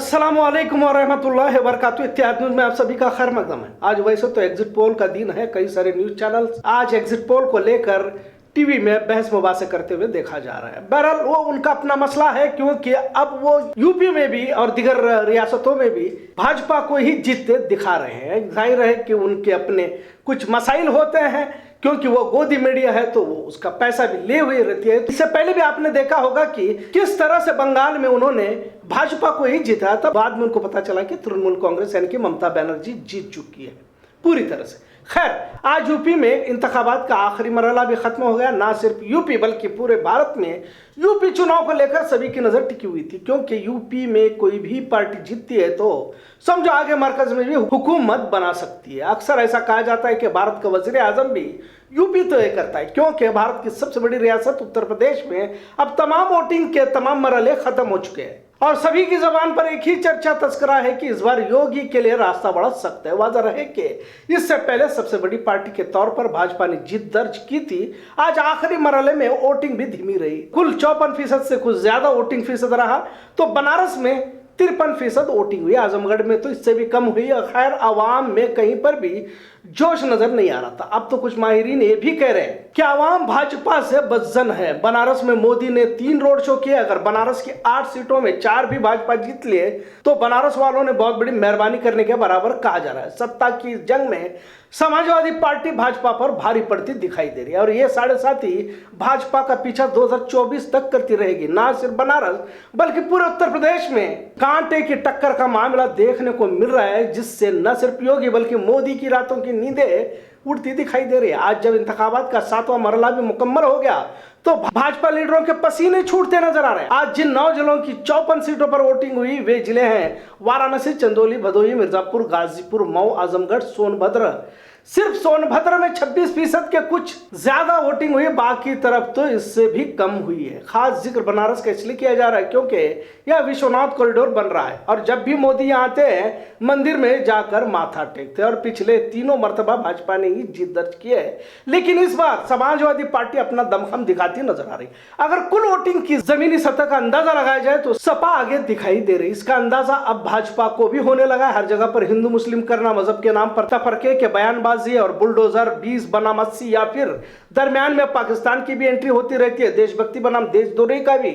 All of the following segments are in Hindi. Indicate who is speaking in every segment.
Speaker 1: अस्सलामुअलैकुम वरहमतुल्लाहि वबरकातुहू। इत्तेहाद न्यूज़ में आप सभी का खैर मकदम है। आज वैसे तो एग्जिट पोल का दिन है, कई सारे न्यूज चैनल्स आज एग्जिट पोल को लेकर टीवी में बहस मुबासे करते हुए देखा जा रहा है। बहरहाल वो उनका अपना मसला है, क्योंकि अब वो यूपी में भी और दिगर रियासतों में भी भाजपा को ही जीतते दिखा रहे हैं। जाहिर है कि उनके अपने कुछ मसाइल होते हैं, क्योंकि वो गोदी मीडिया है तो वो उसका पैसा भी ले हुई रहती है। इससे पहले भी आपने देखा होगा कि किस तरह से बंगाल में उन्होंने भाजपा को ही जीता था। बाद में उनको पता चला कि तृणमूल कांग्रेस यानी कि ममता बनर्जी जीत चुकी है पूरी तरह से। खैर, आज यूपी में इंतखाबात का आखिरी मरहला भी खत्म हो गया। ना सिर्फ यूपी बल्कि पूरे भारत में यूपी चुनाव को लेकर सभी की नजर टिकी हुई थी, क्योंकि यूपी में कोई भी पार्टी जीतती है तो समझो आगे मरकज में भी हुकूमत बना सकती है। अक्सर ऐसा कहा जाता है कि भारत का वजीर आजम भी यूपी तय करता है, क्योंकि भारत की सबसे बड़ी रियासत उत्तर प्रदेश में अब तमाम वोटिंग के तमाम मरहले खत्म हो चुके हैं और सभी की जबान पर एक ही चर्चा तस्करा है कि इस बार योगी के लिए रास्ता बड़ा सख्त है। वाज़ह रहे कि इससे पहले सबसे बड़ी पार्टी के तौर पर भाजपा ने जीत दर्ज की थी। आज आखिरी मरहले में वोटिंग भी धीमी रही। कुल 54% से कुछ ज्यादा वोटिंग फीसद रहा, तो बनारस में 53% वोटिंग हुई, आजमगढ़ में तो इससे भी कम हुई। खैर, आवाम में कहीं पर भी जोश नजर नहीं आ रहा था। अब तो कुछ माहिरीन ये भी कह रहे हैं कि आवाम भाजपा से बदजन है। बनारस में मोदी ने 3 रोड शो किए। अगर बनारस की 8 सीटों में 4 भी भाजपा जीत लिए तो बनारस वालों ने बहुत बड़ी मेहरबानी करने के बराबर कहा जा रहा है। सत्ता की जंग में समाजवादी पार्टी भाजपा पर भारी पड़ती दिखाई दे रही है और ये 7.5 भाजपा का पीछा 2024 तक करती रहेगी। ना सिर्फ बनारस बल्कि पूरे उत्तर प्रदेश में कांटे की टक्कर का मामला देखने को मिल रहा है, जिससे न सिर्फ योगी बल्कि मोदी की रातों की नींदें उड़ती दिखाई दे रही है। आज जब इंतखाबात का 7वां मरहला भी मुकम्मल हो गया तो भाजपा लीडरों के पसीने छूटते नजर आ रहे हैं। आज जिन 9 जिलों की 54 सीटों पर वोटिंग हुई वे जिले हैं वाराणसी, चंदौली, भदोही, मिर्जापुर, गाजीपुर, मऊ, आजमगढ़, सोनभद्र। सिर्फ सोनभद्र में 26% के कुछ ज्यादा वोटिंग हुई, बाकी तरफ तो इससे भी कम हुई है। खास जिक्र बनारस का इसलिए किया जा रहा है क्योंकि यह विश्वनाथ कॉरिडोर बन रहा है और जब भी मोदी यहाँ आते हैं मंदिर में जाकर माथा टेकते हैं और पिछले 3 मरतबा भाजपा ने ही जीत दर्ज की है। लेकिन इस बार समाजवादी पार्टी अपना दमखम दिखाती नजर आ रही। अगर कुल वोटिंग की जमीनी सतह का अंदाजा लगाया जाए तो सपा आगे दिखाई दे रही। इसका अंदाजा अब भाजपा को भी होने लगा है। हर जगह पर हिंदू मुस्लिम करना, मजहब के नाम पर तफरके के बयान और बुलडोजर 20 बनाम 80 या फिर दरमियान में पाकिस्तान की भी एंट्री होती रहती है। देशभक्ति बनाम देशद्रोही का भी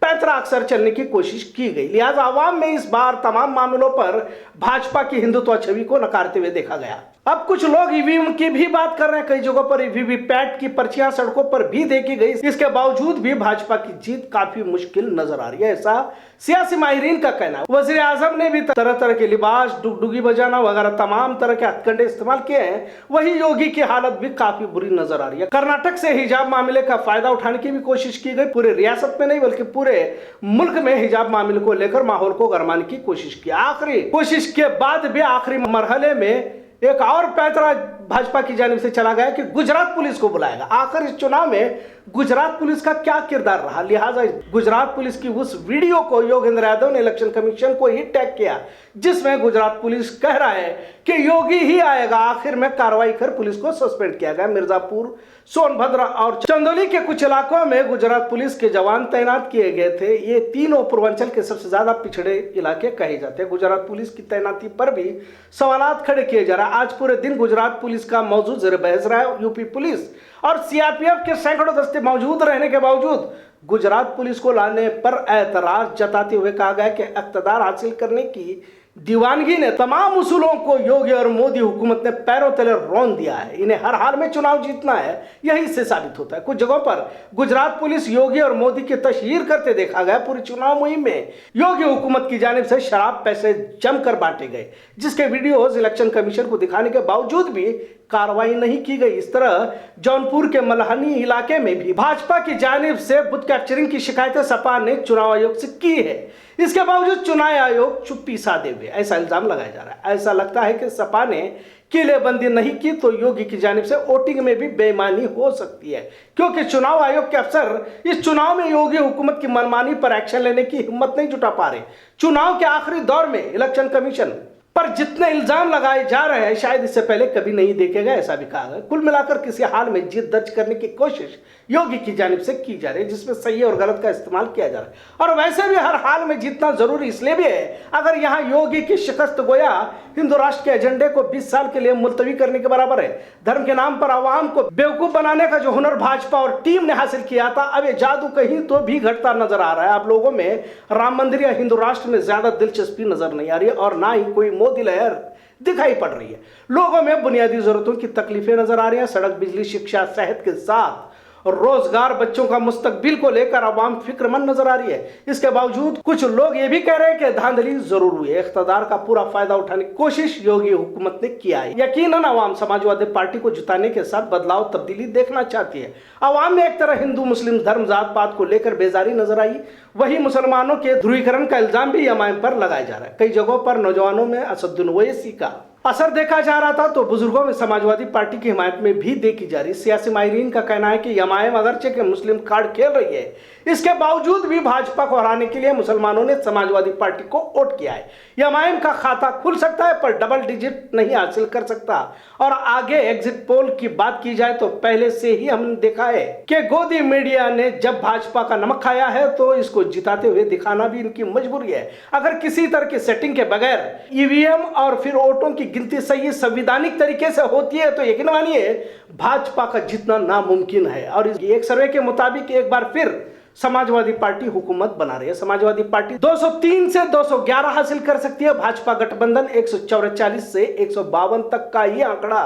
Speaker 1: पैंतरा अक्सर चलने की कोशिश की गई। लिहाजा आवाम में इस बार तमाम मामलों पर भाजपा की हिंदुत्व छवि को नकारते हुए देखा गया। अब कुछ लोग ईवीएम की भी बात कर रहे हैं। कई जगहों पर वीवीपैट की पर्चियां सड़कों पर भी देखी गई। इसके बावजूद भी भाजपा की जीत काफी मुश्किल नजर आ रही है, ऐसा सियासी माहिरीन का कहना है। वजीर आजम ने भी तरह तरह के लिबास, डुगडुगी बजाना वगैरह तमाम तरह के हथकंडे इस्तेमाल किए हैं। वही योगी की हालत भी काफी बुरी नजर आ रही है। कर्नाटक से हिजाब मामले का फायदा उठाने की भी कोशिश की गई। पूरे रियासत में नहीं बल्कि पूरे मुल्क में हिजाब मामले को लेकर माहौल को गरमाने की कोशिश की। आखिरी कोशिश के बाद भी आखिरी मरहले में एक और पैंतरा भाजपा की जानिब से चला गया कि गुजरात पुलिस को बुलाएगा। आखिर इस चुनाव में गुजरात पुलिस का क्या किरदार रहा, लिहाजा गुजरात पुलिस की उस वीडियो को योगेंद्र यादव ने इलेक्शन कमीशन को ही टैग किया, जिसमें गुजरात पुलिस कह रहा है कि योगी ही आएगा। आखिर में कार्रवाई कर पुलिस को सस्पेंड किया गया। मिर्जापुर, सोनभद्र और चंदौली के कुछ इलाकों में गुजरात पुलिस के जवान तैनात किए गए थे। ये तीनों पूर्वांचल के सबसे ज्यादा पिछड़े इलाके कहे जाते हैं। गुजरात पुलिस की तैनाती पर भी सवालात खड़े किए जा रहा है। आज पूरे दिन गुजरात पुलिस का मौजूद ज़ेर बहस रहा है। यूपी पुलिस और सीआरपीएफ के सैकड़ों दस्ते मौजूद रहने के बावजूद गुजरात पुलिस को लाने पर ऐतराज जताते हुए कहा गया कि इक़्तिदार हासिल करने की दीवानगी ने तमाम उसूलों को योगी और मोदी हुकूमत ने पैरों तले रौंद दिया है। इन्हें हर हाल में चुनाव जीतना है, यही इससे साबित होता है। कुछ जगहों पर गुजरात पुलिस योगी और मोदी की तशहीर करते देखा गया। पूरी चुनाव मुहिम में योगी हुकूमत की जानिब से शराब पैसे जमकर बांटे गए, जिसके वीडियोज इलेक्शन कमीशन को दिखाने के बावजूद भी कार्रवाई नहीं की गई। इस तरह जौनपुर के मलहनी इलाके में भी भाजपा की जानिब से बुथ कैप्चरिंग की शिकायतें सपा ने चुनाव आयोग से की है। इसके बावजूद चुनाव आयोग चुप्पी साधे हुए, ऐसा इल्जाम लगाया जा रहा है। ऐसा लगता है कि सपा ने किलेबंदी नहीं की तो योगी की जानिब से वोटिंग में भी बेईमानी हो सकती है, क्योंकि चुनाव आयोग के अफसर इस चुनाव में योगी हुकूमत की मनमानी पर एक्शन लेने की हिम्मत नहीं जुटा पा रहे। चुनाव के आखिरी दौर में इलेक्शन कमीशन पर जितने इल्जाम लगाए जा रहे हैं शायद इससे पहले कभी नहीं देखे गए, ऐसा भी कहा गया। कुल मिलाकर किसी हाल में जीत दर्ज करने की कोशिश योगी की जानिब से की जा रही है, जिसमें सही और गलत का इस्तेमाल किया जा रहा है। और वैसे भी हर हाल में जीतना जरूरी इसलिए भी है, अगर यहाँ योगी की शिकस्त गोया हिंदू राष्ट्र के एजेंडे को 20 साल के लिए मुलतवी करने के बराबर है। धर्म के नाम पर आवाम को बेवकूफ बनाने का जो हुनर भाजपा और टीम ने हासिल किया था, अब ये जादू कहीं तो भी घटता नजर आ रहा है। आप लोगों में राम मंदिर या हिंदू राष्ट्र में ज्यादा दिलचस्पी नजर नहीं आ रही है और ना ही कोई मोदी लहर दिखाई पड़ रही है। लोगों में बुनियादी जरूरतों की तकलीफें नजर आ रही हैं। सड़क, बिजली, शिक्षा, सेहत के साथ रोजगार, बच्चों का मुस्तकबिल को लेकर आवाम फिक्रमंद नजर आ रही है। इसके बावजूद कुछ लोग ये भी कह रहे हैं कि धांधली जरूर हुई है। इख्तियार का पूरा फायदा उठाने की कोशिश योगी हुकूमत ने किया है। यकीनन आवाम समाजवादी पार्टी को जिताने के साथ बदलाव, तब्दीली देखना चाहती है। आवाम में एक तरह हिंदू मुस्लिम धर्म, जात पात को लेकर बेजारी नजर आई। वही मुसलमानों के ध्रुवीकरण का इल्जाम भी एमआईएम पर लगाया जा रहा है। कई जगहों पर नौजवानों में असदुद्दीन ओवैसी का असर देखा जा रहा था, तो बुजुर्गों में समाजवादी पार्टी की हिमायत में भी देखी जा रही। सियासी माहिरीन का कहना है कि एमआईएम अगरचे के मुस्लिम कार्ड खेल रही है, इसके बावजूद भी भाजपा को हराने के लिए मुसलमानों ने समाजवादी पार्टी को वोट किया है। एमआईएम का खाता खुल सकता है पर डबल डिजिट नहीं हासिल कर सकता। और आगे एग्जिट पोल की बात की जाए तो पहले से ही हमने देखा है कि गोदी मीडिया ने जब भाजपा का नमक खाया है तो इसको जिताते हुए दिखाना भी इनकी मजबूरी है। अगर किसी तरह की सेटिंग के बगैर ईवीएम और फिर वोटों की गिनती सही संवैधानिक तरीके से होती है तो यकीन मानिए भाजपा का जीतना नामुमकिन है। और एक सर्वे के मुताबिक एक बार फिर समाजवादी पार्टी हुकूमत बना रही है। समाजवादी पार्टी 203 से 211 हासिल कर सकती है। भाजपा गठबंधन 144 से 152 तक का ये आंकड़ा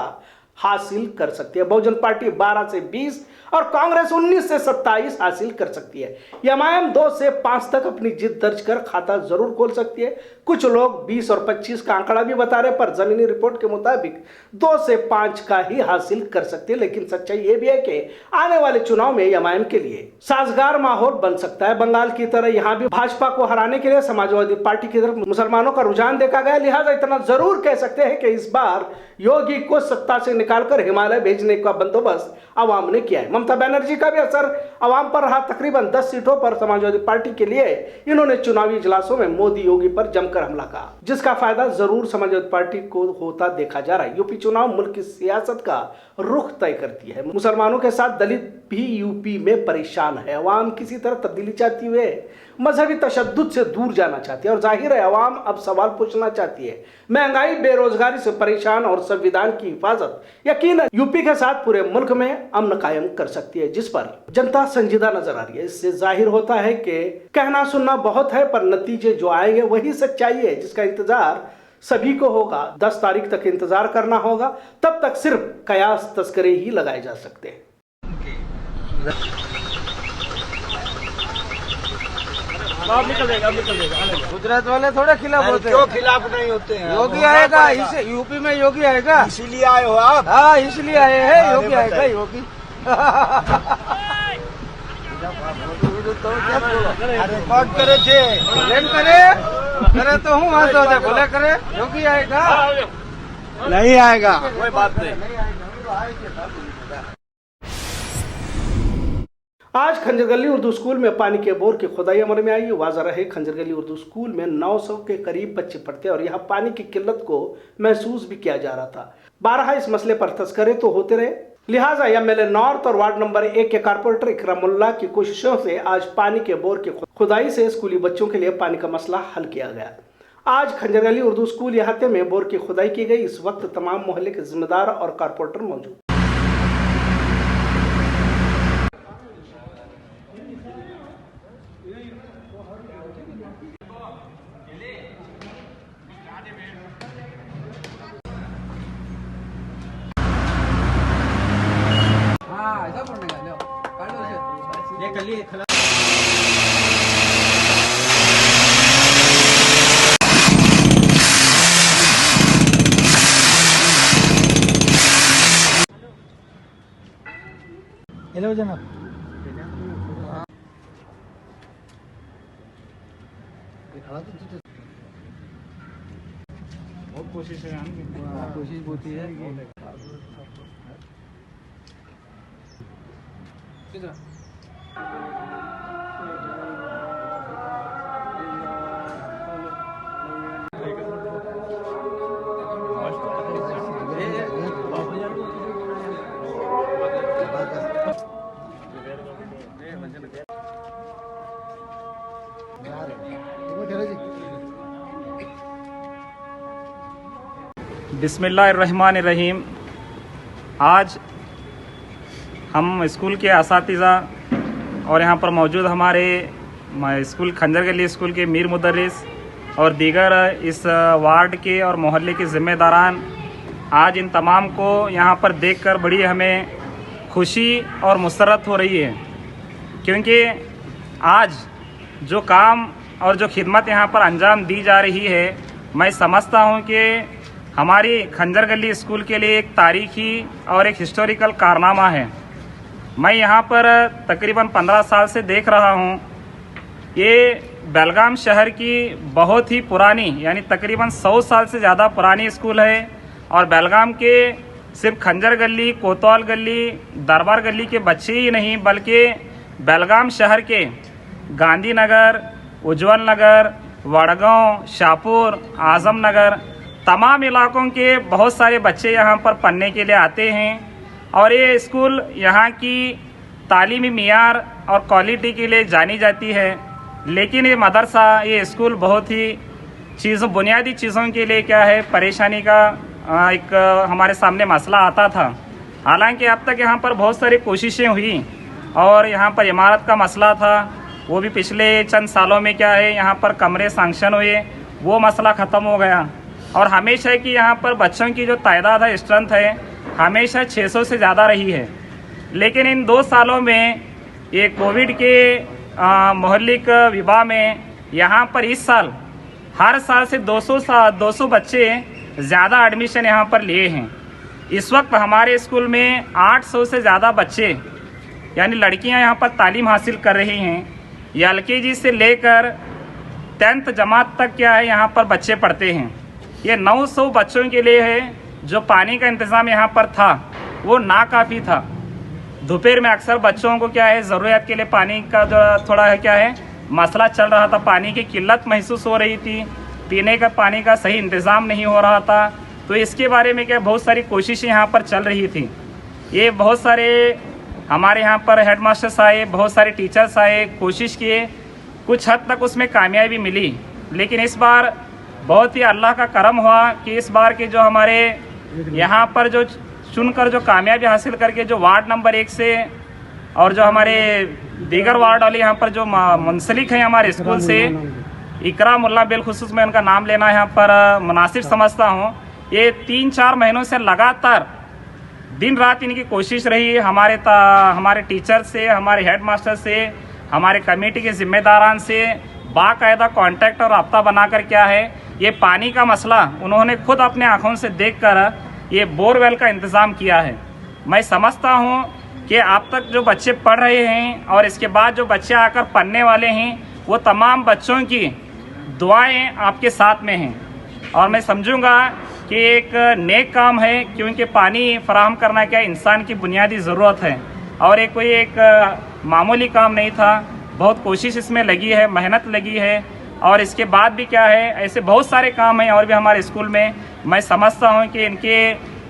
Speaker 1: हासिल कर सकती है। बहुजन पार्टी 12 से 20 और कांग्रेस 19 से 27 हासिल कर सकती है। एमआईएम 2 से 5 तक अपनी जीत दर्ज कर खाता जरूर खोल सकती है। कुछ लोग 20 और 25 का आंकड़ा भी बता रहे, पर जमीनी रिपोर्ट के मुताबिक 2 से 5 का ही हासिल कर सकती है। लेकिन सच्चाई यह भी है कि आने वाले चुनाव में एमआईएम के लिए साजगार माहौल बन सकता है। बंगाल की तरह यहाँ भी भाजपा को हराने के लिए समाजवादी पार्टी की तरफ मुसलमानों का रुझान देखा गया। लिहाजा इतना जरूर कह सकते हैं कि इस बार योगी को सत्ता से निकालकर हिमालय भेजने का बंदोबस्त आवाम ने किया है। ममता बनर्जी का भी असर आवाम पर रहा। तकरीबन 10 सीटों पर समाजवादी पार्टी के लिए इन्होंने चुनावी इजलासों में मोदी योगी पर जमकर हमला कहा, जिसका फायदा जरूर समाजवादी पार्टी को होता देखा जा रहा है। यूपी चुनाव मुल्क की सियासत का रुख तय करती है। मुसलमानों के साथ दलित भी यूपी में परेशान है। अवाम किसी तरह तब्दीली चाहती हुए मजहबी तशद्दुद से दूर जाना चाहती है और जाहिर है अवाम अब सवाल पूछना चाहती है। महंगाई, बेरोजगारी से परेशान और संविधान की हिफाजत यकीनन यूपी के साथ पूरे मुल्क में अमन कायम कर सकती है, जिस पर जनता संजीदा नजर आ रही है। इससे जाहिर होता है कि कहना सुनना बहुत है पर नतीजे जो आएंगे वही सच्चाई है, जिसका इंतजार सभी को होगा। 10 तारीख तक इंतजार करना होगा, तब तक सिर्फ कयास तस्करे ही लगाए जा सकते हैं।
Speaker 2: अब निकल जाएगा।
Speaker 3: गुजरात वाले थोड़े खिलाफ होते हैं।
Speaker 2: क्यों खिलाफ नहीं होते हैं?
Speaker 3: योगी आएगा, यूपी में योगी आएगा,
Speaker 2: इसीलिए आए हो आप?
Speaker 3: हाँ इसलिए आए हैं। योगी आएगा, योगी।
Speaker 2: रिकॉर्ड करे थे,
Speaker 3: करे तो हूँ वहाँ से बोले करे योगी आएगा।
Speaker 2: नहीं आएगा, कोई बात नहीं।
Speaker 1: आज खंजरगली उर्दू स्कूल में पानी के बोर की खुदाई अमल में आई। वाज़ा रहे खंजरगली उर्दू स्कूल में 900 के करीब बच्चे पढ़ते और यहाँ पानी की किल्लत को महसूस भी किया जा रहा था। बारहा इस मसले पर तस्करे तो होते रहे। लिहाजा एमएलए नॉर्थ और वार्ड नंबर 1 के कारपोरेटर इकरामुल्लाह की कोशिशों से आज पानी के बोर की खुदाई से स्कूली बच्चों के लिए पानी का मसला हल किया गया। आज खंजरगली उर्दू स्कूल इलाके में बोर की खुदाई की गई। इस वक्त तमाम मोहल्ले के जिम्मेदार और कारपोरेटर मौजूद।
Speaker 2: हेलो जनाब। बहुत कोशिश है, कोशिश होती है।
Speaker 4: बिस्मिल्लाहिर्रहमानिर्रहीम। आज हम स्कूल के असातिज़ा और यहाँ पर मौजूद हमारे स्कूल खंजर गली स्कूल के मीर मुदर्रिस और दीगर इस वार्ड के और मोहल्ले के ज़िम्मेदारान, आज इन तमाम को यहाँ पर देखकर बड़ी हमें खुशी और मुसर्रत हो रही है, क्योंकि आज जो काम और जो खिदमत यहाँ पर अंजाम दी जा रही है, मैं समझता हूँ कि हमारी खंजर गली स्कूल के लिए एक तारीखी और एक हिस्टोरिकल कारनामा है। मैं यहाँ पर तकरीबन 15 साल से देख रहा हूँ। ये बेलगाम शहर की बहुत ही पुरानी, यानी तकरीबन 100 साल से ज़्यादा पुरानी स्कूल है और बेलगाम के सिर्फ खंजर गली, कोतवाल गली, दरबार गली के बच्चे ही नहीं, बल्कि बेलगाम शहर के गांधी नगर, उज्जवल नगर, वड़गांव, शाहपुर, आजम नगर, तमाम इलाकों के बहुत सारे बच्चे यहाँ पर पढ़ने के लिए आते हैं और ये स्कूल यहाँ की तालीमी मियार और क्वालिटी के लिए जानी जाती है। लेकिन ये मदरसा, ये स्कूल बहुत ही बुनियादी चीज़ों के लिए क्या है, परेशानी का एक हमारे सामने मसला आता था। हालांकि अब तक यहाँ पर बहुत सारी कोशिशें हुई और यहाँ पर इमारत का मसला था, वो भी पिछले चंद सालों में क्या है, यहाँ पर कमरे सैंक्शन हुए, वो मसला ख़त्म हो गया। और हमेशा कि यहाँ पर बच्चों की जो तादाद है, स्ट्रेंथ है, हमेशा 600 से ज़्यादा रही है। लेकिन इन 2 सालों में ये कोविड के मोहल्लिक विबा में यहाँ पर इस साल हर साल से 200 बच्चे ज़्यादा एडमिशन यहाँ पर लिए हैं। इस वक्त हमारे स्कूल में 800 से ज़्यादा बच्चे, यानी लड़कियाँ यहाँ पर तालीम हासिल कर रही हैं। ये LKG से लेकर 10th जमात तक क्या है, यहाँ पर बच्चे पढ़ते हैं। ये 900 बच्चों के लिए है। जो पानी का इंतज़ाम यहाँ पर था वो नाकाफ़ी था। दोपहर में अक्सर बच्चों को क्या है, ज़रूरत के लिए पानी का जो थोड़ा है क्या है मसला चल रहा था, पानी की किल्लत महसूस हो रही थी, पीने का पानी का सही इंतज़ाम नहीं हो रहा था। तो इसके बारे में क्या बहुत सारी कोशिशें यहाँ पर चल रही थी। ये बहुत सारे हमारे यहाँ पर हेड मास्टर्स आए, बहुत सारे टीचर्स आए, कोशिश किए, कुछ हद तक उसमें कामयाबी मिली। लेकिन इस बार बहुत ही अल्लाह का करम हुआ कि इस बार के जो हमारे यहाँ पर जो चुनकर जो कामयाबी हासिल करके जो वार्ड नंबर 1 से और जो हमारे दीगर वार्ड वाले यहाँ पर जो मुंसलिक हैं हमारे स्कूल से, इकरामुल्लाह बिलखुसूस में उनका नाम लेना यहाँ पर मुनासिब समझता हूँ। ये 3-4 महीनों से लगातार दिन रात इनकी कोशिश रही, हमारे टीचर से, हमारे हेड मास्टर से, हमारे कमेटी के ज़िम्मेदारान से बाकायदा कांटेक्ट और रब्ता बनाकर क्या है, ये पानी का मसला उन्होंने खुद अपने आँखों से देखकर ये बोरवेल का इंतज़ाम किया है। मैं समझता हूँ कि अब तक जो बच्चे पढ़ रहे हैं और इसके बाद जो बच्चे आकर पढ़ने वाले हैं, वो तमाम बच्चों की दुआएं आपके साथ में हैं और मैं समझूंगा कि एक नेक काम है, क्योंकि पानी फराहम करना क्या इंसान की बुनियादी ज़रूरत है और एक कोई एक मामूली काम नहीं था। बहुत कोशिश इसमें लगी है, मेहनत लगी है और इसके बाद भी क्या है, ऐसे बहुत सारे काम हैं और भी हमारे स्कूल में। मैं समझता हूँ कि इनके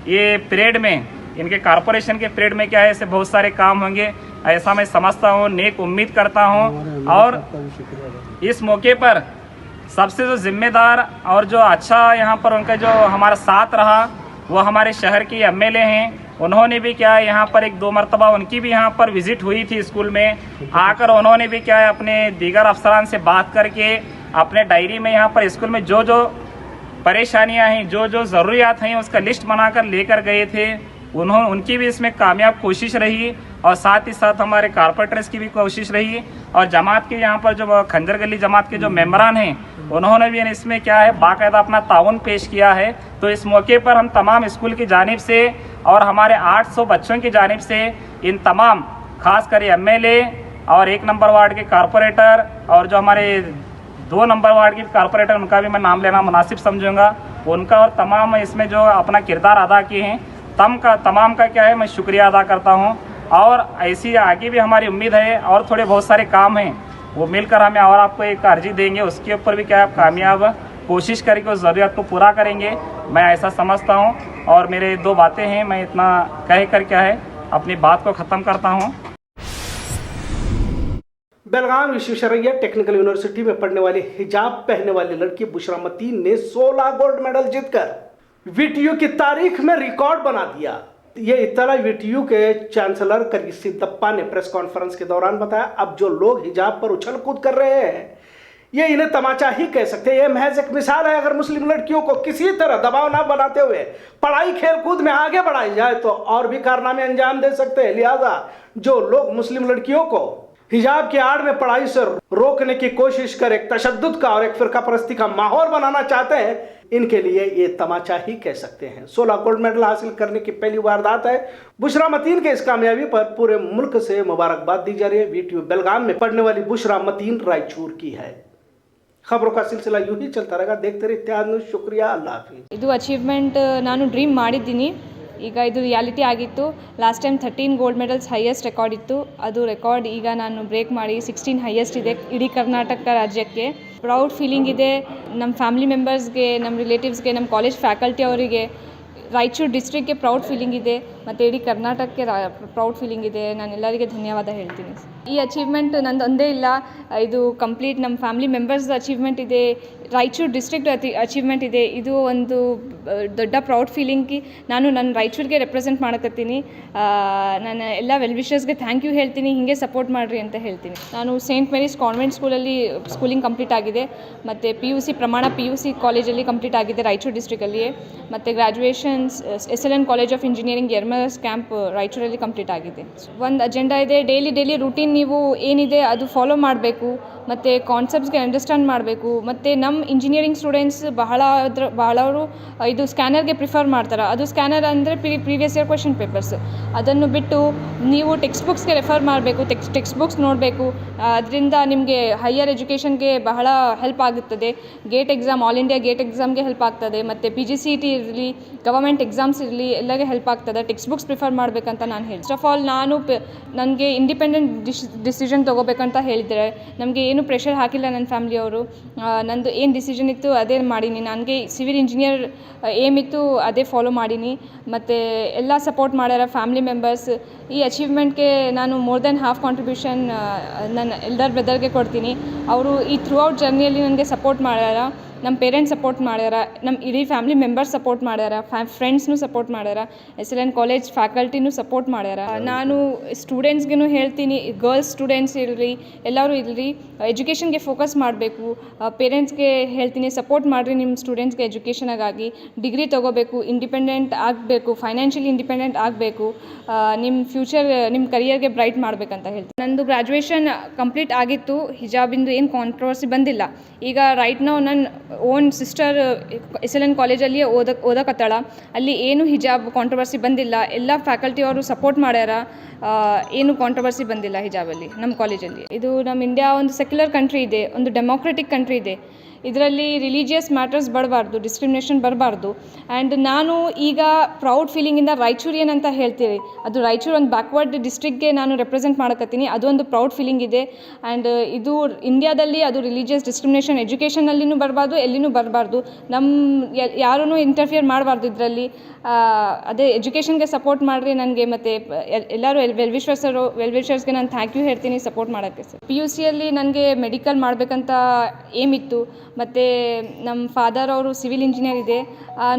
Speaker 4: ये पीरियड में, इनके कॉरपोरेशन के पीरियड में क्या है, ऐसे बहुत सारे काम होंगे, ऐसा मैं समझता हूँ, नेक उम्मीद करता हूँ। और इस मौके पर सबसे जो जिम्मेदार और जो अच्छा यहाँ पर उनका जो हमारा साथ रहा, वो हमारे शहर के MLA हैं। उन्होंने भी क्या है, यहाँ पर 1-2 मरतबा उनकी भी यहाँ पर विज़िट हुई थी स्कूल में, आकर उन्होंने भी क्या है अपने दीगर अफसरान से बात करके अपने डायरी में यहाँ पर स्कूल में जो जो परेशानियाँ हैं, जो जो ज़रूरियात हैं, उसका लिस्ट बनाकर लेकर गए थे। उनकी भी इसमें कामयाब कोशिश रही और साथ ही साथ हमारे कारपोरेटर्स की भी कोशिश रही और जमात के यहाँ पर जो खंजर गली जमात के जो मेम्बरान हैं, उन्होंने भी इसमें क्या है बाकायदा अपना ताउन पेश किया है। तो इस मौके पर हम तमाम स्कूल की जानिब से और हमारे 800 बच्चों की जानिब से इन तमाम खासकर MLA और 1 नंबर वार्ड के कारपोरेटर और जो हमारे 2 नंबर वार्ड के कारपोरेटर, उनका भी मैं नाम लेना मुनासिब समझूंगा, उनका और तमाम इसमें जो अपना किरदार अदा किए हैं, तमाम का क्या है मैं शुक्रिया अदा करता हूं। और ऐसी आगे भी हमारी उम्मीद है और थोड़े बहुत सारे काम हैं, वो मिलकर हमें और आपको एक अर्जी देंगे, उसके ऊपर भी क्या है कामयाब कोशिश करके उस ज़रूरत को पूरा करेंगे, मैं ऐसा समझता हूं। और मेरे 2 बातें हैं, मैं इतना कह कर क्या है अपनी बात को ख़त्म करता हूं।
Speaker 1: बेलगाम विश्वेश्वरैया टेक्निकल यूनिवर्सिटी में पढ़ने वाली हिजाब पहनने वाली लड़की बुशरा मतीन ने 16 गोल्ड मेडल जीतकर वीटीयू की तारीख में रिकॉर्ड बना दिया। ये इतना वीटीयू के चांसलर करी सिद्धप्पा ने प्रेस कॉन्फ्रेंस के दौरान बताया। अब जो लोग हिजाब पर उछल कूद कर रहे हैं ये इन्हें तमाचा ही कह सकते हैं। ये महज एक मिसाल है। अगर मुस्लिम लड़कियों को किसी तरह दबाव ना बनाते हुए पढ़ाई खेल कूद में आगे बढ़ाई जाए तो और भी कारनामे अंजाम दे सकते हैं। लिहाजा जो लोग मुस्लिम लड़कियों को हिजाब की आड़ में पढ़ाई से रोकने की कोशिश कर एक तशद्दुद का और एक फिरका परस्ती का माहौल बनाना चाहते हैं, इनके लिए ये तमाचा ही कह सकते हैं। 16 गोल्ड मेडल हासिल करने की पहली वारदात है। बुशरा मतीन के इस कामयाबी पर पूरे मुल्क से मुबारकबाद दी जा रही है। वीटीयू बेलगाम में पढ़ने वाली बुशरा मतीन रायचूर की है। खबरों का सिलसिला यूं ही चलता रहेगा। देखते रहिए इत्तेहाद न्यूज़। शुक्रिया, अल्लाह हाफिज़।
Speaker 5: ಇದು ಅಚೀವ್ಮೆಂಟ್ ನಾನು ಡ್ರೀಮ್ ಮಾಡಿದ್ದೀನಿ, ಈಗ ಇದು ರಿಯಾಲಿಟಿ ಆಗಿತ್ತು. Last time 13 gold medals highest record ಇತ್ತು. ಅದು ರೆಕಾರ್ಡ್ ಈಗ ನಾನು ಬ್ರೇಕ್ ಮಾಡಿ 16 ಹೈಯೆಸ್ಟ್ ಇದೆ ಇಡೀ ಕರ್ನಾಟಕ ರಾಜ್ಯಕ್ಕೆ. ಪ್ರೌಡ್ ಫೀಲಿಂಗ್ ಇದೆ. ನಮ್ಮ ಫ್ಯಾಮಿಲಿ ಮೆಂಬರ್ಸ್ಗೆ, ನಮ್ಮ ರಿಲೇಟಿವ್ಸ್ಗೆ, ನಮ್ಮ ಕಾಲೇಜ್ ಫ್ಯಾಕಲ್ಟಿ ಅವರಿಗೆ, ರಾಯಚೂರು ಡಿಸ್ಟ್ರಿಕ್ಗೆ ಪ್ರೌಡ್ ಫೀಲಿಂಗ್ ಇದೆ ಮತ್ತು ಇಡೀ ಕರ್ನಾಟಕಕ್ಕೆ ಪ್ರೌಡ್ ಫೀಲಿಂಗ್ ಇದೆ. ನಾನು ಎಲ್ಲರಿಗೆ ಧನ್ಯವಾದ ಹೇಳ್ತೀನಿ. ಈ ಅಚೀವ್ಮೆಂಟ್ ನಂದು ಒಂದೇ ಇಲ್ಲ, ಇದು ಕಂಪ್ಲೀಟ್ ನಮ್ಮ ಫ್ಯಾಮಿಲಿ ಮೆಂಬರ್ಸ್ ಅಚೀವ್ಮೆಂಟ್ ಇದೆ, ರಾಯಚೂರು ಡಿಸ್ಟ್ರಿಕ್ಟ್ ಅಚೀವ್ಮೆಂಟ್ ಇದೆ. ಇದು ಒಂದು ದೊಡ್ಡ ಪ್ರೌಡ್ ಫೀಲಿಂಗ್. ನಾನು ನನ್ನ ರಾಯಚೂರಿಗೆ ರೆಪ್ರೆಸೆಂಟ್ ಮಾಡಕತ್ತೀನಿ. ನಾನು ಎಲ್ಲ ವೆಲ್ ವಿಷರ್ಸ್ಗೆ ಥ್ಯಾಂಕ್ ಯು ಹೇಳ್ತೀನಿ. ಹೀಗೆ ಸಪೋರ್ಟ್ ಮಾಡಿರಿ ಅಂತ ಹೇಳ್ತೀನಿ. ನಾನು ಸೇಂಟ್ ಮೇರೀಸ್ ಕಾನ್ವೆಂಟ್ ಸ್ಕೂಲಲ್ಲಿ ಸ್ಕೂಲಿಂಗ್ ಕಂಪ್ಲೀಟ್ ಆಗಿದೆ ಮತ್ತು PUC ಕಾಲೇಜಲ್ಲಿ ಕಂಪ್ಲೀಟ್ ಆಗಿದೆ ರಾಯಚೂರು ಡಿಸ್ಟ್ರಿಕ್ಟಲ್ಲಿಯೇ. ಮತ್ತು graduations SLN college of engineering Yermarus camp ರಾಯಚೂರಲ್ಲಿ ಕಂಪ್ಲೀಟ್ ಆಗಿದೆ. ಒಂದು ಅಜೆಂಡಾ ಇದೆ. ಡೈಲಿ ರೂಟೀನ್ ನೀವು ಏನಿದೆ ಅದು ಫಾಲೋ ಮಾಡಬೇಕು ಮತ್ತು ಕಾನ್ಸೆಪ್ಟ್ಸ್ಗೆ ಅಂಡರ್ಸ್ಟ್ಯಾಂಡ್ ಮಾಡಬೇಕು. ಮತ್ತು ನಮ್ಮ ಇಂಜಿನಿಯರಿಂಗ್ ಸ್ಟೂಡೆಂಟ್ಸ್ ಬಹಳವರು ಇದು ಸ್ಕ್ಯಾನರ್ಗೆ ಪ್ರಿಫರ್ ಮಾಡ್ತಾರೆ. ಅದು ಸ್ಕ್ಯಾನರ್ ಅಂದರೆ ಪ್ರೀವಿಯಸ್ ಇಯರ್ ಕ್ವೆಶ್ಚನ್ ಪೇಪರ್ಸ್. ಅದನ್ನು ಬಿಟ್ಟು ನೀವು ಟೆಕ್ಸ್ಟ್ ಬುಕ್ಸ್ಗೆ ರೆಫರ್ ಮಾಡಬೇಕು, ಟೆಕ್ಸ್ಟ್ ಬುಕ್ಸ್ ನೋಡಬೇಕು. ಅದರಿಂದ ನಿಮಗೆ ಹೈಯರ್ ಎಜುಕೇಷನ್ಗೆ ಬಹಳ ಹೆಲ್ಪ್ ಆಗುತ್ತದೆ. Gate exam, all India gate ಎಕ್ಸಾಮ್ಗೆ ಹೆಲ್ಪ್ ಆಗ್ತದೆ. ಮತ್ತು PGCET ಇರಲಿ, ಗವರ್ಮೆಂಟ್ ಎಕ್ಸಾಮ್ಸ್ ಇರಲಿ, ಎಲ್ಲರಿಗೆ ಹೆಲ್ಪ್ ಆಗ್ತದೆ. ಟೆಕ್ಸ್ಟ್ ಬುಕ್ಸ್ ಪ್ರಿಫರ್ ಮಾಡಬೇಕಂತ ನಾನು ಹೇಳಿ. ಫಸ್ಟ್ ಆಫ್ ಆಲ್ ನನಗೆ ಇಂಡಿಪೆಂಡೆಂಟ್ ಡಿಸಿಷನ್ ತೊಗೋಬೇಕಂತ ಹೇಳಿದರೆ, ನಮಗೆ ಏನು ಪ್ರೆಷರ್ ಹಾಕಿಲ್ಲ ನನ್ನ ಫ್ಯಾಮಿಲಿಯವರು. ನಂದು ಏನು ಡಿಸಿಷನ್ ಇತ್ತು ಅದೇ ಮಾಡೀನಿ. ನನಗೆ ಸಿವಿಲ್ ಇಂಜಿನಿಯರ್ ಏಮ್ ಇತ್ತು ಅದೇ ಫಾಲೋ ಮಾಡೀನಿ. ಮತ್ತು ಎಲ್ಲ ಸಪೋರ್ಟ್ ಮಾಡ್ಯಾರ ಫ್ಯಾಮಿಲಿ ಮೆಂಬರ್ಸ್. ಈ ಅಚೀವ್ಮೆಂಟ್ಗೆ ನಾನು ಮೋರ್ ದೆನ್ ಹಾಫ್ ಕಾಂಟ್ರಿಬ್ಯೂಷನ್ ನನ್ನ ಎಲ್ಡರ್ ಬ್ರದರ್ಗೆ ಕೊಡ್ತೀನಿ. ಅವರು ಈ ಥ್ರೂ ಔಟ್ ಜರ್ನಿಯಲ್ಲಿ ನನಗೆ ಸಪೋರ್ಟ್ ಮಾಡ್ಯಾರ. ನಮ್ಮ ಪೇರೆಂಟ್ಸ್ ಸಪೋರ್ಟ್ ಮಾಡ್ಯಾರ, ನಮ್ಮ ಇಡೀ ಫ್ಯಾಮಿಲಿ ಮೆಂಬರ್ಸ್ ಸಪೋರ್ಟ್ ಮಾಡ್ಯಾರ, ಫ್ರೆಂಡ್ಸ್ನೂ ಸಪೋರ್ಟ್ ಮಾಡ್ಯಾರ, SLN ಕಾಲೇಜ್ ಫ್ಯಾಕಲ್ಟಿನೂ ಸಪೋರ್ಟ್ ಮಾಡ್ಯಾರ. ನಾನು ಸ್ಟೂಡೆಂಟ್ಸ್ಗೂ ಹೇಳ್ತೀನಿ, ಗರ್ಲ್ಸ್ ಸ್ಟೂಡೆಂಟ್ಸ್ ಇರಲಿ, ಎಲ್ಲರೂ ಇರಲಿ, ಎಜುಕೇಷನ್ಗೆ ಫೋಕಸ್ ಮಾಡಬೇಕು. ಪೇರೆಂಟ್ಸ್ಗೆ ಹೇಳ್ತೀನಿ, ಸಪೋರ್ಟ್ ಮಾಡಿರಿ ನಿಮ್ಮ ಸ್ಟೂಡೆಂಟ್ಸ್ಗೆ ಎಜುಕೇಷನಾಗಾಗಿ. ಡಿಗ್ರಿ ತೊಗೋಬೇಕು, ಇಂಡಿಪೆಂಡೆಂಟ್ ಆಗಬೇಕು, ಫೈನಾನ್ಷಿಯಲಿ ಇಂಡಿಪೆಂಡೆಂಟ್ ಆಗಬೇಕು. ನಿಮ್ಮ ಫ್ಯೂಚರ್, ನಿಮ್ಮ ಕರಿಯರ್ಗೆ ಬ್ರೈಟ್ ಮಾಡಬೇಕಂತ ಹೇಳ್ತೀನಿ. ನಂದು ಗ್ರ್ಯಾಜುಯೇಷನ್ ಕಂಪ್ಲೀಟ್ ಆಗಿತ್ತು. ಹಿಜಾಬಿಂದು ಏನು ಕಾಂಟ್ರವರ್ಸಿ ಬಂದಿಲ್ಲ. ಈಗ ರೈಟ್ ನಾವು ನನ್ನ ಓನ್ ಸಿಸ್ಟರ್ SLN ಕಾಲೇಜಲ್ಲಿ ಓದಕತ್ತಾಳ. ಅಲ್ಲಿ ಏನು ಹಿಜಾಬ್ ಕಾಂಟ್ರವರ್ಸಿ ಬಂದಿಲ್ಲ. ಎಲ್ಲ ಫ್ಯಾಕಲ್ಟಿ ಅವರು ಸಪೋರ್ಟ್ ಮಾಡ್ಯಾರ. ಏನು ಕಾಂಟ್ರವರ್ಸಿ ಬಂದಿಲ್ಲ ಹಿಜಾಬಲ್ಲಿ ನಮ್ಮ ಕಾಲೇಜಲ್ಲಿ. ಇದು ನಮ್ಮ ಇಂಡಿಯಾ ಒಂದು ಸೆಕ್ಯುಲರ್ ಕಂಟ್ರಿ ಇದೆ, ಒಂದು ಡೆಮೋಕ್ರೆಟಿಕ್ ಕಂಟ್ರಿ ಇದೆ. ಇದರಲ್ಲಿ ರಿಲಿಜಿಯಸ್ ಮ್ಯಾಟರ್ಸ್ ಬರಬಾರ್ದು, ಡಿಸ್ಕ್ರಿಮಿನೇಷನ್ ಬರಬಾರ್ದು. ಆ್ಯಂಡ್ ನಾನು ಈಗ ಪ್ರೌಡ್ ಫೀಲಿಂಗಿಂದ ರಾಯಚೂರಿಯನ್ ಅಂತ ಹೇಳ್ತೀವಿ. ಅದು ರಾಯಚೂರು ಒಂದು ಬ್ಯಾಕ್ವರ್ಡ್ ಡಿಸ್ಟ್ರಿಕ್ಗೆ ನಾನು ರೆಪ್ರೆಸೆಂಟ್ ಮಾಡಕತ್ತೀನಿ. ಅದೊಂದು ಪ್ರೌಡ್ ಫೀಲಿಂಗ್ ಇದೆ. ಆ್ಯಂಡ್ ಇದು ಇಂಡಿಯಾದಲ್ಲಿ ಅದು ರಿಲಿಜಿಯಸ್ ಡಿಸ್ಕ್ರಿಮಿನೇಷನ್ ಎಜುಕೇಷನಲ್ಲಿನೂ ಬರಬಾರ್ದು, ಎಲ್ಲಿನೂ ಬರಬಾರ್ದು. ಯಾರೂ ಇಂಟರ್ಫಿಯರ್ ಮಾಡಬಾರ್ದು ಇದರಲ್ಲಿ. ಅದೇ ಎಜುಕೇಷನ್ಗೆ ಸಪೋರ್ಟ್ ಮಾಡಿರಿ ನನಗೆ. ಮತ್ತು ಎಲ್ಲರೂ ವೆಲ್ ವಿಷರ್ಸ್ಗೆ ನಾನು ಥ್ಯಾಂಕ್ ಯು ಹೇಳ್ತೀನಿ ಸಪೋರ್ಟ್ ಮಾಡೋಕ್ಕೆ. ಸರ್ PUCಯಲ್ಲಿ ನನಗೆ ಮೆಡಿಕಲ್ ಮಾಡಬೇಕಂತ ಏಮ್ ಇತ್ತು. ಮತ್ತು ನಮ್ಮ ಫಾದರ್ ಅವರು ಸಿವಿಲ್ ಇಂಜಿನಿಯರ್ ಇದೆ.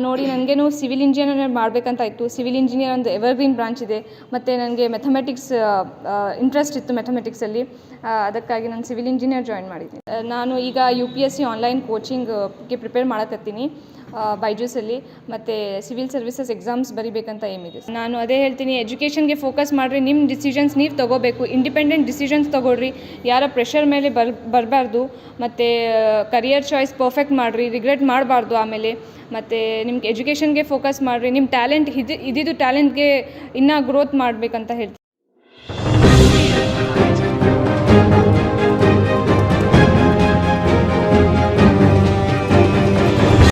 Speaker 5: ನೋಡಿ ನನಗೇನು ಸಿವಿಲ್ ಇಂಜಿನಿಯರ್ ಮಾಡಬೇಕಂತ ಇತ್ತು. ಸಿವಿಲ್ ಇಂಜಿನಿಯರ್ ಒಂದು ಎವರ್ಗ್ರೀನ್ ಬ್ರಾಂಚ್ ಇದೆ. ಮತ್ತು ನನಗೆ ಮ್ಯಾಥಮೆಟಿಕ್ಸ್ ಇಂಟ್ರೆಸ್ಟ್ ಇತ್ತು ಮ್ಯಾಥಮೆಟಿಕ್ಸಲ್ಲಿ. ಅದಕ್ಕಾಗಿ ನಾನು ಸಿವಿಲ್ ಇಂಜಿನಿಯರ್ ಜಾಯಿನ್ ಮಾಡಿದ್ದೀನಿ. ನಾನು ಈಗ UPSC ಆನ್ಲೈನ್ ಕೋಚಿಂಗ್ಗೆ ಪ್ರಿಪೇರ್ ಮಾಡಕತ್ತೀನಿ ಬೈಜೂಸಲ್ಲಿ. ಮತ್ತು ಸಿವಿಲ್ ಸರ್ವಿಸಸ್ ಎಕ್ಸಾಮ್ಸ್ ಬರೀಬೇಕಂತ ಏಮಿದೆ. ನಾನು ಅದೇ ಹೇಳ್ತೀನಿ, ಎಜುಕೇಷನ್ಗೆ ಫೋಕಸ್ ಮಾಡಿರಿ. ನಿಮ್ಮ ಡಿಸಿಷನ್ಸ್ ನೀವು ತೊಗೋಬೇಕು, ಇಂಡಿಪೆಂಡೆಂಟ್ ಡಿಸಿಷನ್ಸ್ ತೊಗೊಳ್ರಿ. ಯಾರ ಪ್ರೆಷರ್ ಮೇಲೆ ಬರಬಾರ್ದು. ಮತ್ತು ಕರಿಯರ್ ಚಾಯ್ಸ್ ಪರ್ಫೆಕ್ಟ್ ಮಾಡಿರಿ, ರಿಗ್ರೆಟ್ ಮಾಡಬಾರ್ದು ಆಮೇಲೆ. ಮತ್ತು ನಿಮ್ಗೆ ಎಜುಕೇಷನ್ಗೆ ಫೋಕಸ್ ಮಾಡಿರಿ. ನಿಮ್ಮ ಟ್ಯಾಲೆಂಟ್ ಇದ್ದಿದ್ದು ಟ್ಯಾಲೆಂಟ್ಗೆ ಇನ್ನೂ ಗ್ರೋತ್ ಮಾಡಬೇಕಂತ ಹೇಳ್ತೀನಿ.